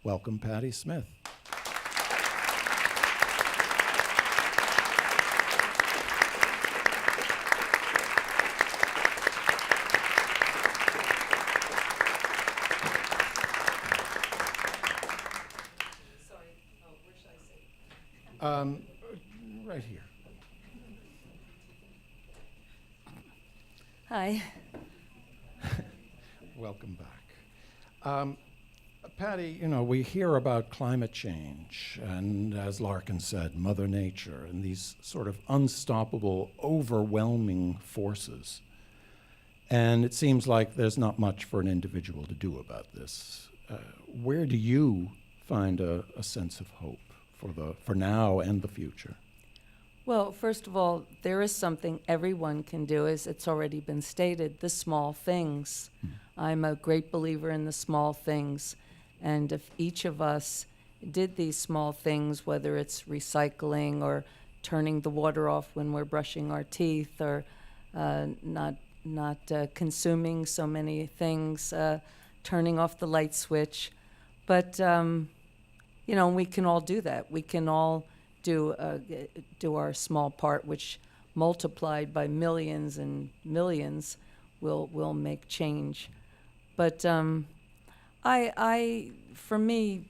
welcome Patti Smith. Right here. Hi. Welcome back. Patti, you know, we hear about climate change and, as Larkin said, Mother Nature and these sort of unstoppable, overwhelming forces. And it seems like there's not much for an individual to do about this. Where do you find a sense of hope for now and the future? Well, first of all, there is something everyone can do, as it's already been stated, the small things. I'm a great believer in the small things. And if each of us did these small things, whether it's recycling or turning the water off when we're brushing our teeth or not consuming so many things, turning off the light switch. But, you know, we can all do that. We can all do our small part, which multiplied by millions and millions will make change. But for me,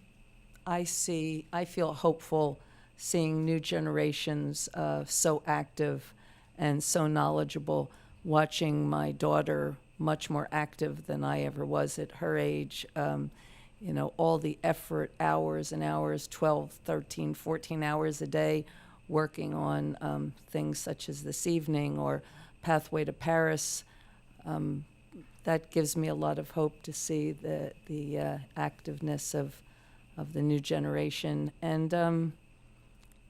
I feel hopeful seeing new generations so active and so knowledgeable, watching my daughter much more active than I ever was at her age. You know, all the effort, hours and hours, 12, 13, 14 hours a day, working on things such as this evening or Pathway to Paris. That gives me a lot of hope to see the activeness of the new generation. And,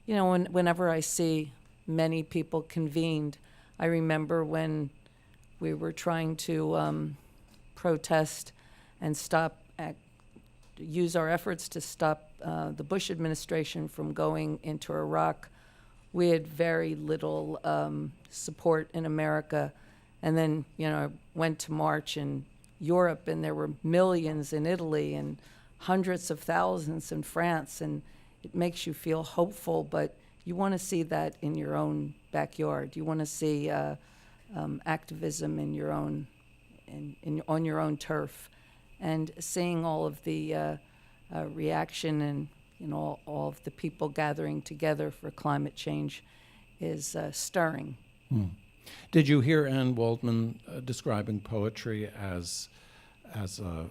you know, whenever I see many people convened, I remember when we were trying to protest and use our efforts to stop the Bush administration from going into Iraq. We had very little support in America. And then, you know, I went to march in Europe, and there were millions in Italy and hundreds of thousands in France, and it makes you feel hopeful, but you want to see that in your own backyard. You want to see activism in your own, on your own turf. And seeing all of the reaction and, you know, all of the people gathering together for climate change is stirring. Did you hear Anne Waldman describing poetry as a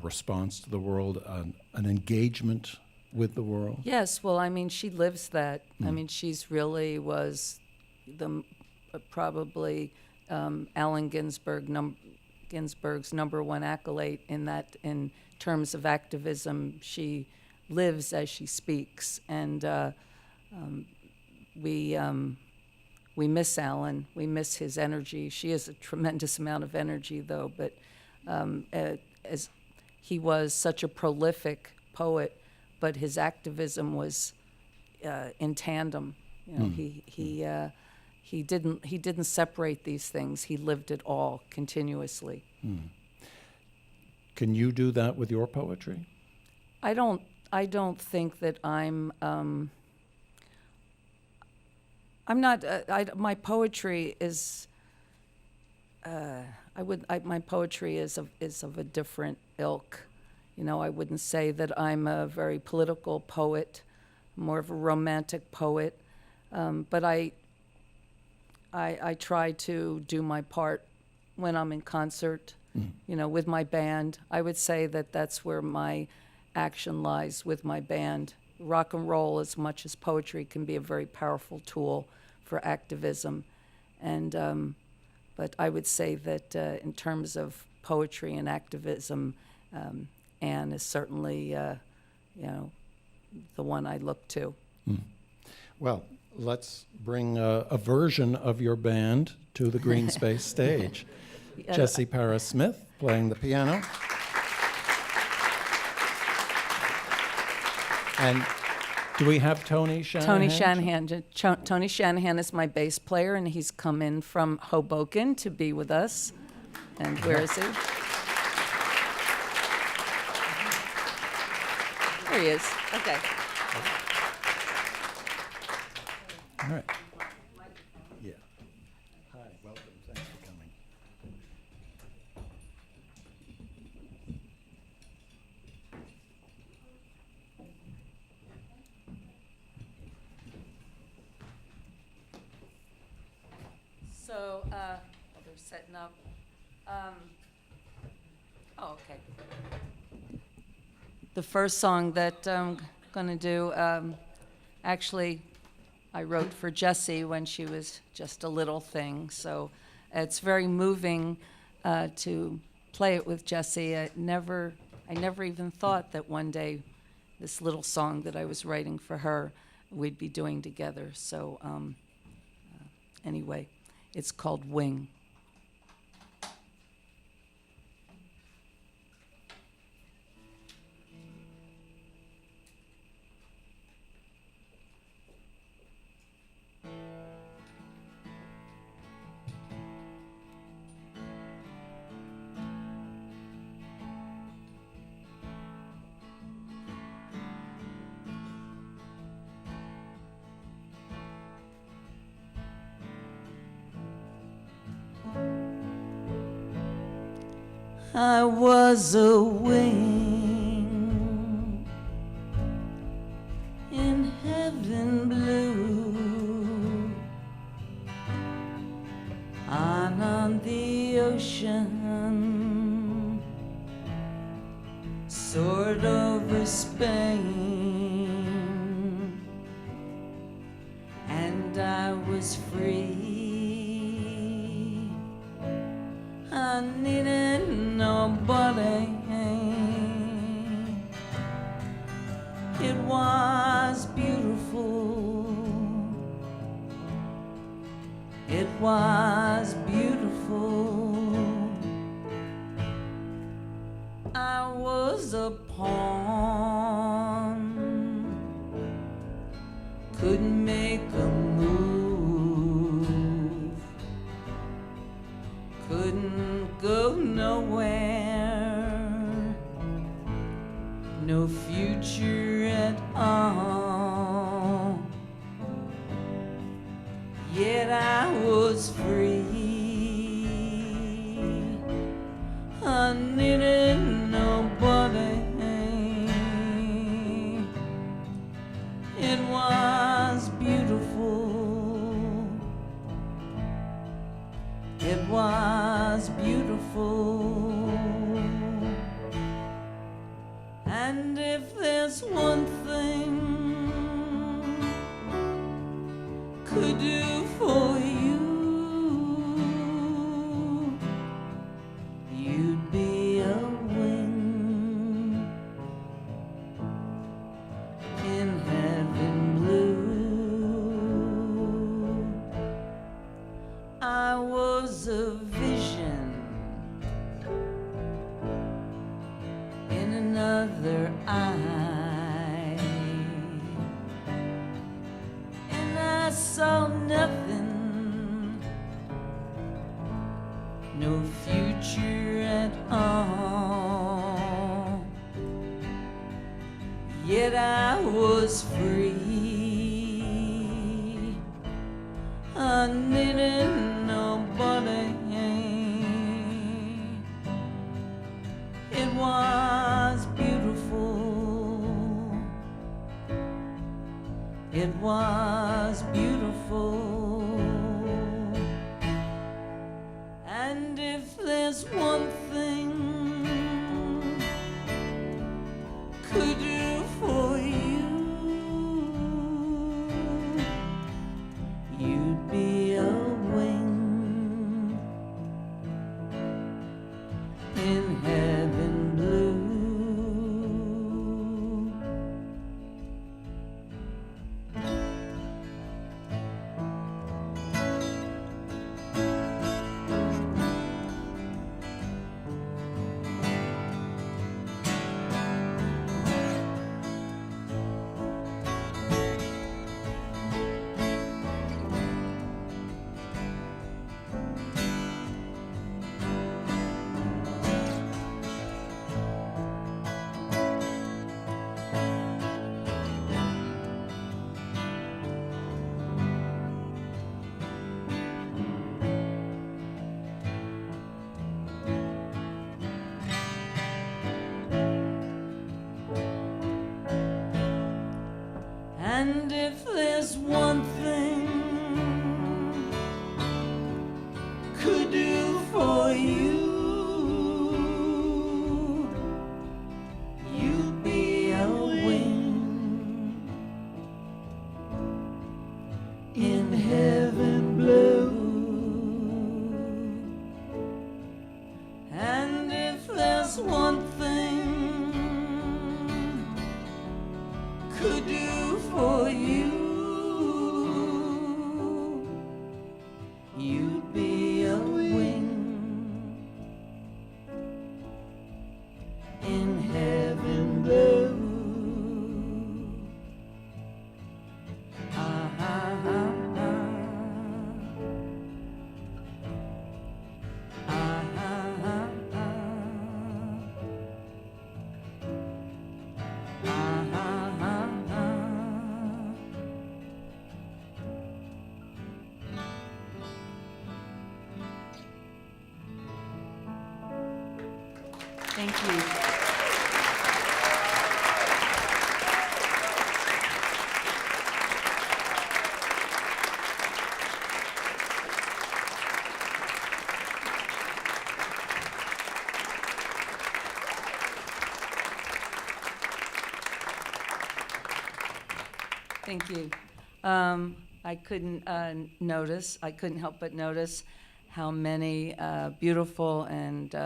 response to the world, an engagement with the world? Yes, well, I mean, she lives that. I mean, she's really was probably Allen Ginsberg's number one accolade in terms of activism. She lives as she speaks, and we miss Allen. We miss his energy. She has a tremendous amount of energy, though, but as he was such a prolific poet, but his activism was in tandem. You know, he didn't separate these things. He lived it all continuously. Can you do that with your poetry? I don't think that I'm not. My poetry is. My poetry is of a different ilk. You know, I wouldn't say that I'm a very political poet, more of a romantic poet, but I try to do my part when I'm in concert, you know, with my band. I would say that that's where my action lies with my band. Rock and roll, as much as poetry, can be a very powerful tool for activism. And but I would say that in terms of poetry and activism, Anne is certainly, you know, the one I look to. Well, let's bring a version of your band to the Green Space stage. Jessie Paris Smith playing the piano. And do we have Tony Shanahan? Tony Shanahan. Tony Shanahan is my bass player, and he's come in from Hoboken to be with us. And where is he? There he is. Okay. All right. Yeah. Hi, welcome. Thanks for coming. So, they're setting up. Okay. The first song that I'm going to do, actually, I wrote for Jessie when she was just a little thing. So it's very moving to play it with Jessie. I never even thought that one day this little song that I was writing for her we'd be doing together. So anyway, it's called Wing. I was a wing in heaven blue, on the ocean, soared over Spain, and I was free. I needed nobody. It was beautiful. It was beautiful. I was a pawn. Couldn't make a move. Couldn't go nowhere, no future at all. Yet I was free. I needed nobody. It was beautiful. It was beautiful. And if there's one thing could do for you, you'd be a wing in heaven blue. I was a vision in another eye, and I saw nothing, no future at all. Yet I was free. I needed nobody. It was beautiful. It was beautiful. And if there's one thing could do for you, you'd be a wing in heaven blue. And if there's one thing could do for you, you'd be a wing in heaven blue. And if there's one thing could do for you, you'd be a wing in heaven blue. Ah, ah, ah, ah. Ah, ah, ah, ah. Ah, ah, ah, ah. Thank you. Thank you. I couldn't help but notice how many beautiful and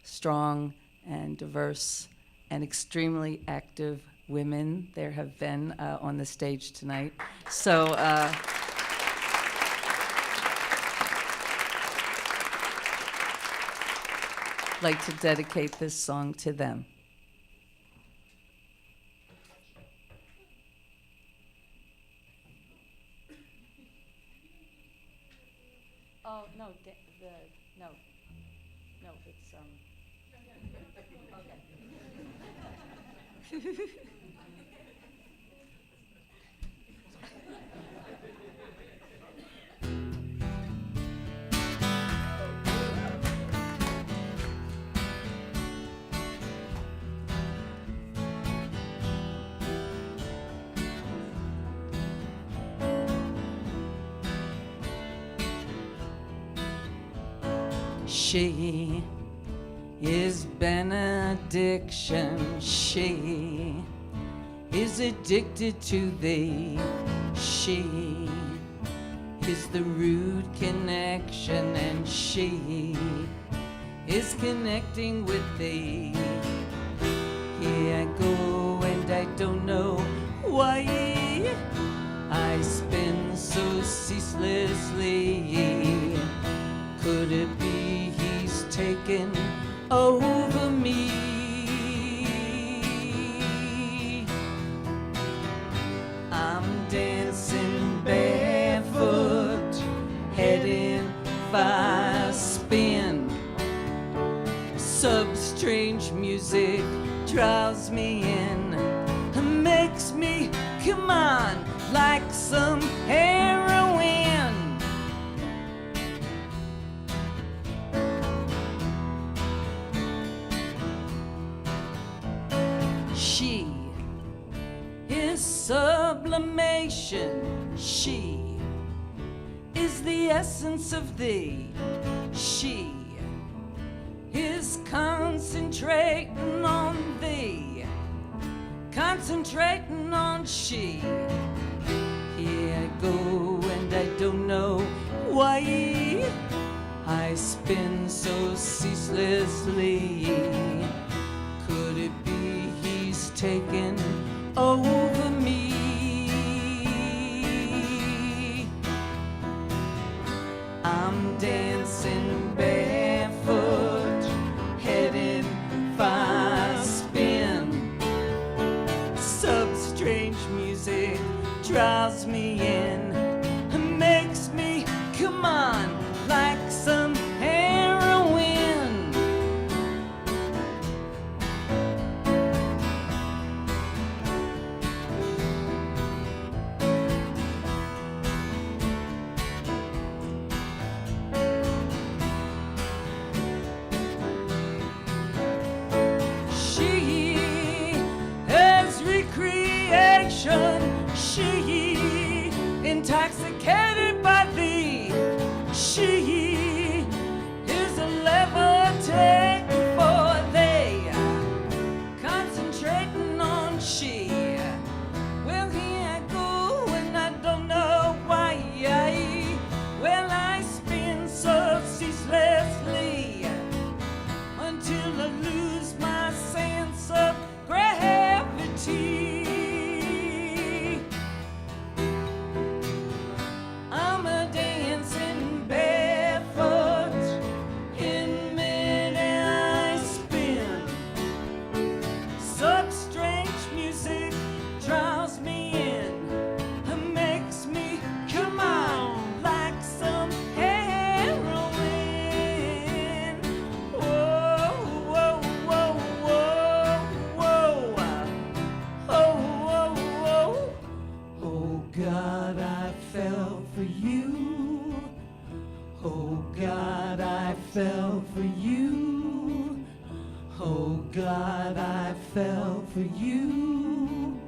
strong and diverse and extremely active women there have been on the stage tonight. So I'd like to dedicate this song to them. Oh, no, no, it's, okay. She is benediction. She is addicted to thee. She is the root connection, and she is connecting with thee. Here I go and I don't know why I spin so ceaselessly. Could it be he's taken over me? I'm dancing barefoot, head in fire spin. Strange music draws me in, makes me come on like some heroin. She is sublimation. She is the essence of thee. She is concentrating on thee, concentrating on she. Here I go and I don't know why I spin so ceaselessly. Could it be he's taken over me? I'm dancing barefoot, head in fire spin. Strange music draws me in, makes me come on like some heroin. She has recreation. She you.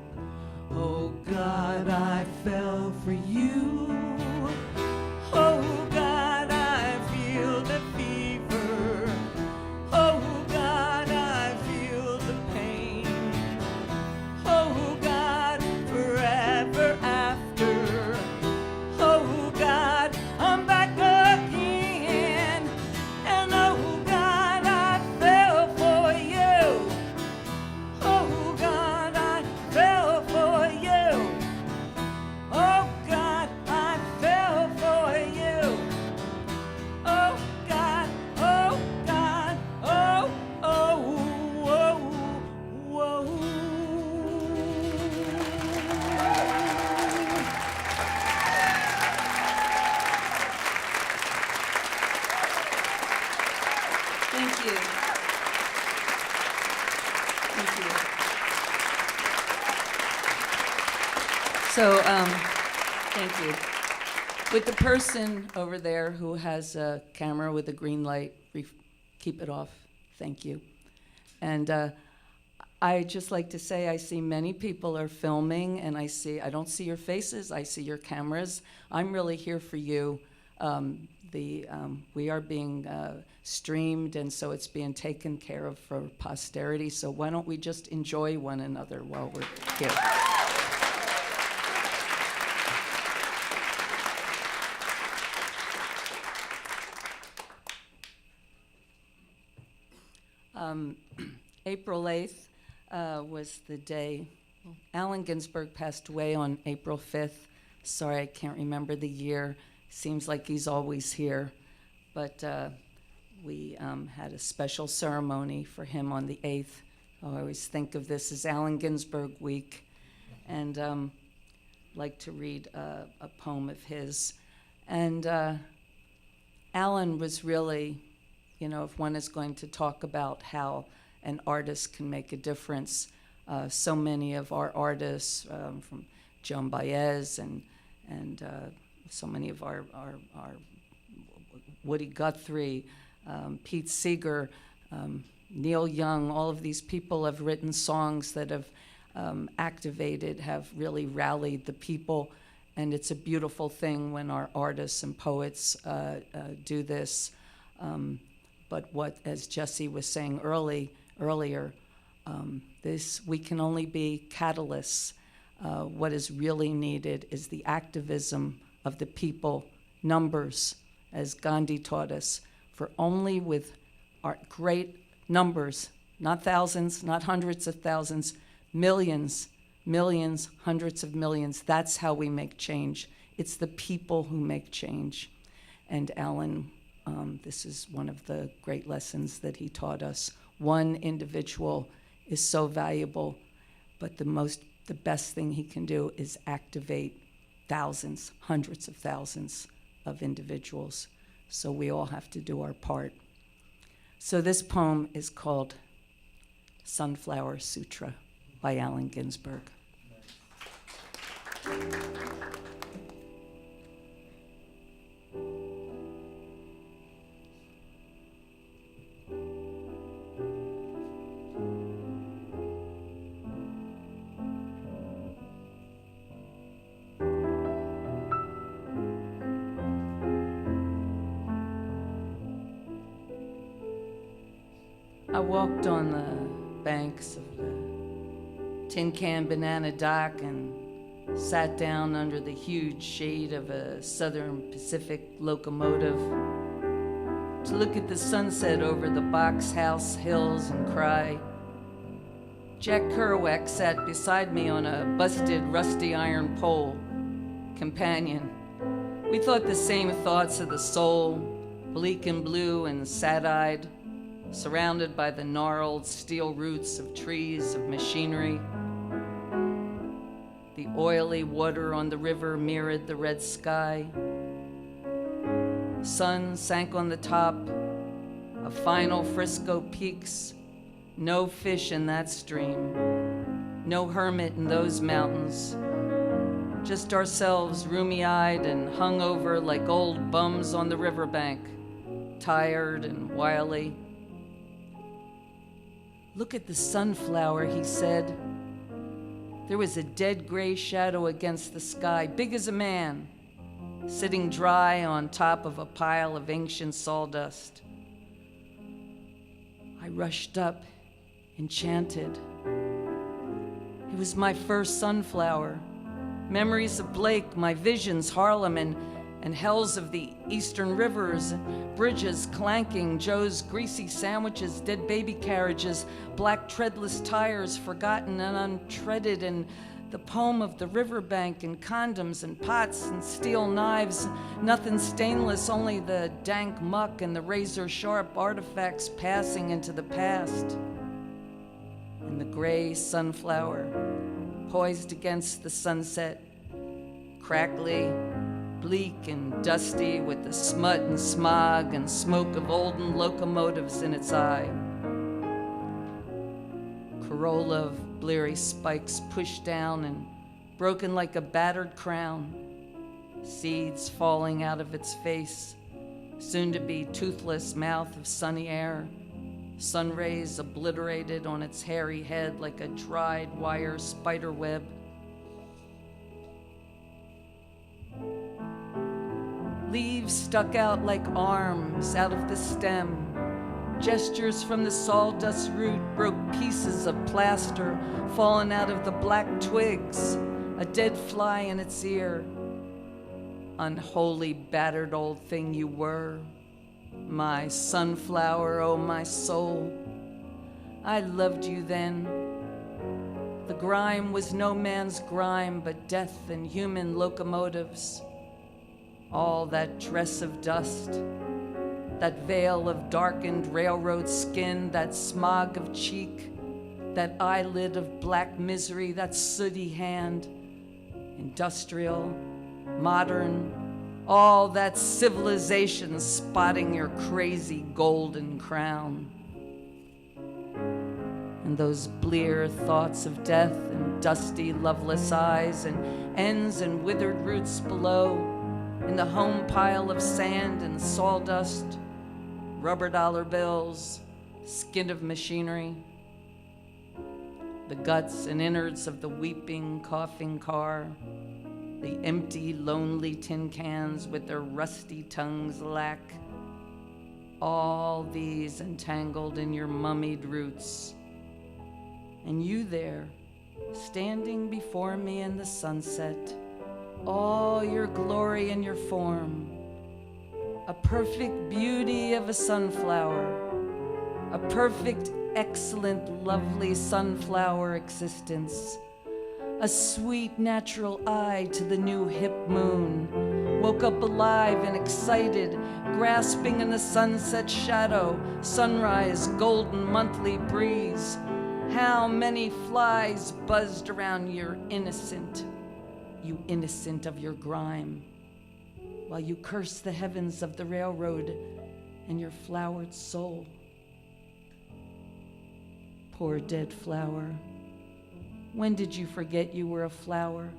Oh God, I fell for you. Oh God, I feel the fever. Oh God, I feel the pain. Oh God, forever after. Oh God, I'm back again. And oh God, I fell for you. Oh God, I fell for you. Oh God, I fell for you. Oh God, oh God, oh, oh, whoa, whoa. Thank you. Thank you. So, thank you. With the person over there who has a camera with a green light, keep it off. Thank you. And I just like to say I see many people are filming, and I don't see your faces, I see your cameras. I'm really here for you. We are being streamed, and so it's being taken care of for posterity. So why don't we just enjoy one another while we're here? April 8th was the day. Allen Ginsberg passed away on April 5th. Sorry, I can't remember the year. Seems like he's always here. But we had a special ceremony for him on the 8th. I always think of this as Allen Ginsberg Week. And like to read a poem of his. And Allen was really, if one is going to talk about how an artist can make a difference, so many of our artists, from Joan Baez and so many of our Woody Guthrie, Pete Seeger, Neil Young, all of these people have written songs that have activated, have really rallied the people. And it's a beautiful thing when our artists and poets do this. But what, as Jesse was saying earlier, we can only be catalysts. What is really needed is the activism of the people, numbers, as Gandhi taught us. For only with our great numbers, not thousands, not hundreds of thousands, millions, hundreds of millions, that's how we make change. It's the people who make change. And Allen, this is one of the great lessons that he taught us. One individual is so valuable, but the best thing he can do is activate thousands, hundreds of thousands of individuals. So we all have to do our part. So this poem is called Sunflower Sutra by Allen Ginsberg. I walked on the banks of the Tin Can Banana Dock and sat down under the huge shade of a Southern Pacific locomotive to look at the sunset over the Box House hills and cry. Jack Kerouac sat beside me on a busted, rusty iron pole, companion. We thought the same thoughts of the soul, bleak and blue and sad-eyed, surrounded by the gnarled steel roots of trees, of machinery. The oily water on the river mirrored the red sky. Sun sank on the top of final Frisco peaks. No fish in that stream. No hermit in those mountains. Just ourselves, roomy-eyed and hungover like old bums on the riverbank, tired and wily. Look at the sunflower, he said. There was a dead gray shadow against the sky, big as a man, sitting dry on top of a pile of ancient sawdust. I rushed up, enchanted. It was my first sunflower. Memories of Blake, my visions, Harlem, and hells of the eastern rivers, bridges clanking, Joe's greasy sandwiches, dead baby carriages, black treadless tires, forgotten and untreaded, and the poem of the riverbank, and condoms and pots and steel knives, nothing stainless, only the dank muck and the razor-sharp artifacts passing into the past. And the gray sunflower, poised against the sunset, crackly, bleak and dusty, with the smut and smog and smoke of olden locomotives in its eye. Corolla of bleary spikes pushed down and broken like a battered crown, seeds falling out of its face, soon to be toothless mouth of sunny air, sun rays obliterated on its hairy head like a dried wire spider web. Leaves stuck out like arms out of the stem. Gestures from the sawdust root broke pieces of plaster fallen out of the black twigs, a dead fly in its ear. Unholy, battered old thing you were, my sunflower, oh my soul. I loved you then. The grime was no man's grime, but death and human locomotives. All that dress of dust, that veil of darkened railroad skin, that smog of cheek, that eyelid of black misery, that sooty hand, industrial, modern, all that civilization spotting your crazy golden crown. And those blear thoughts of death and dusty, loveless eyes and ends and withered roots below, in the home pile of sand and sawdust, rubber dollar bills, skin of machinery, the guts and innards of the weeping, coughing car, the empty, lonely tin cans with their rusty tongues lack, all these entangled in your mummied roots. And you there, standing before me in the sunset, all your glory in your form, a perfect beauty of a sunflower, a perfect, excellent, lovely sunflower existence, a sweet natural eye to the new hip moon, woke up alive and excited, grasping in the sunset shadow, sunrise, golden monthly breeze. How many flies buzzed around your innocent, you innocent of your grime, while you curse the heavens of the railroad and your flowered soul. Poor dead flower, when did you forget you were a flower?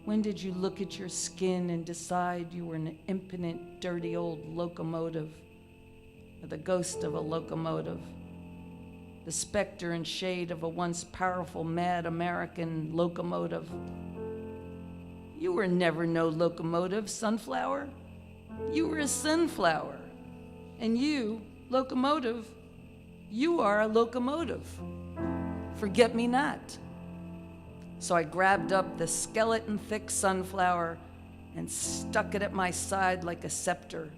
When did you look at your skin and decide you were an impotent, dirty old locomotive, or the ghost of a locomotive, the specter and shade of a once powerful, mad American locomotive? You were never no locomotive, sunflower. You were a sunflower. And you, locomotive, you are a locomotive. Forget me not. So I grabbed up the skeleton-thick sunflower and stuck it at my side like a scepter,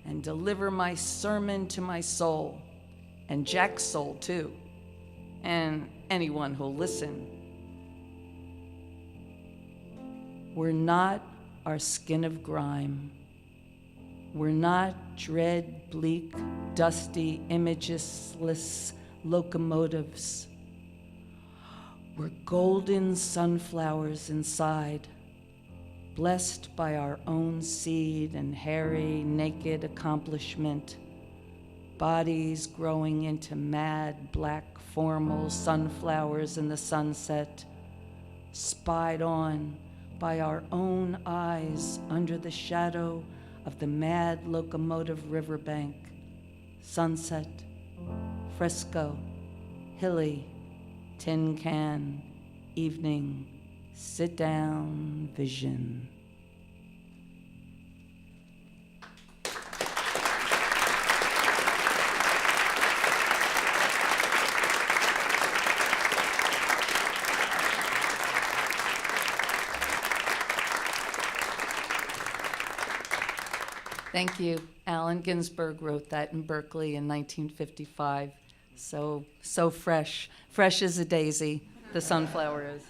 and deliver my sermon to my soul, and Jack's soul too, and anyone who'll listen. We're not our skin of grime. We're not dread, bleak, dusty, imageless locomotives. We're golden sunflowers inside, blessed by our own seed and hairy, naked accomplishment, bodies growing into mad, black, formal sunflowers in the sunset, spied on by our own eyes under the shadow of the mad locomotive riverbank, sunset, fresco, hilly, tin can, evening sit-down vision. Thank you. Allen Ginsberg wrote that in Berkeley in 1955. So fresh. Fresh as a daisy, the sunflower is.